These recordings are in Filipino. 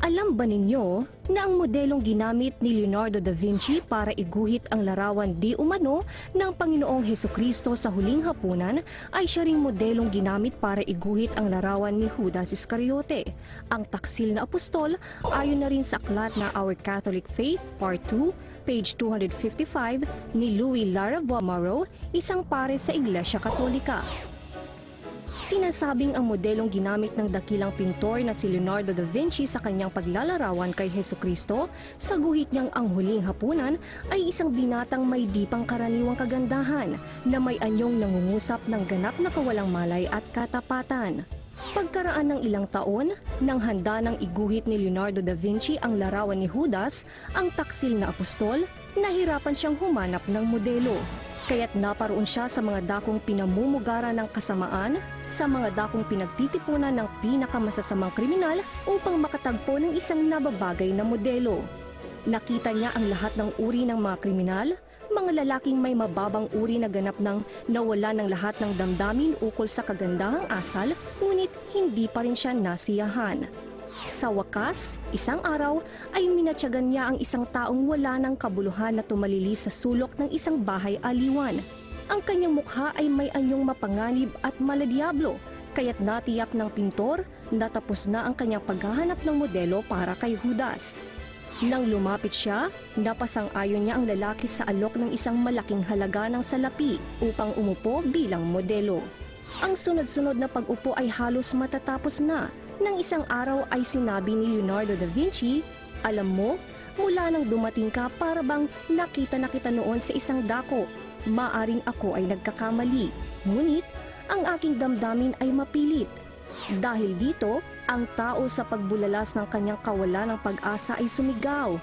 Alam ba ninyo na ang modelong ginamit ni Leonardo da Vinci para iguhit ang larawan di umano ng Panginoong Hesukristo sa huling hapunan ay siya ring modelong ginamit para iguhit ang larawan ni Judas Iscariote, ang taksil na apostol, ayon na rin sa aklat na Our Catholic Faith, Part 2, page 255 ni Louis Laravuamaro, isang pare sa Iglesia Katolika. Sinasabing ang modelong ginamit ng dakilang pintor na si Leonardo da Vinci sa kanyang paglalarawan kay Hesukristo sa guhit niyang Ang Huling Hapunan ay isang binatang may di pangkaraniwang kagandahan na may anyong nangungusap ng ganap na kawalang malay at katapatan. Pagkaraan ng ilang taon, nang handa ng iguhit ni Leonardo da Vinci ang larawan ni Judas, ang taksil na apostol, nahirapan siyang humanap ng modelo. Kaya't naparoon siya sa mga dakong pinamumugara ng kasamaan, sa mga dakong pinagtitipunan ng pinakamasasamang kriminal upang makatagpo ng isang nababagay na modelo. Nakita niya ang lahat ng uri ng mga kriminal, mga lalaking may mababang uri na ganap ng nawala ng lahat ng damdamin ukol sa kagandahang asal, ngunit hindi pa rin siya nasiyahan. Sa wakas, isang araw ay minatyagan niya ang isang taong wala ng kabuluhan na tumalili sa sulok ng isang bahay aliwan. Ang kanyang mukha ay may anyong mapanganib at maladiablo, kaya't natiyak ng pintor na tapos na ang kanyang paghahanap ng modelo para kay Judas. Nang lumapit siya, napasang-ayon niya ang lalaki sa alok ng isang malaking halaga ng salapi upang umupo bilang modelo. Ang sunod-sunod na pag-upo ay halos matatapos na. Nang isang araw ay sinabi ni Leonardo da Vinci, "Alam mo, mula nang dumating ka para bang nakita na kita noon sa isang dako. Maaring ako ay nagkakamali. Ngunit, ang aking damdamin ay mapilit. Dahil dito, ang tao sa pagbulalas ng kanyang kawalan ng pag-asa ay sumigaw.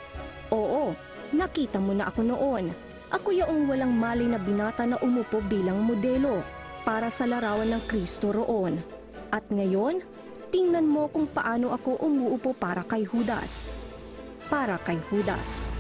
Oo, nakita mo na ako noon. Ako yaong walang malay na binata na umupo bilang modelo para sa larawan ng Kristo roon. At ngayon, tingnan mo kung paano ako umuupo para kay Judas." Para kay Judas.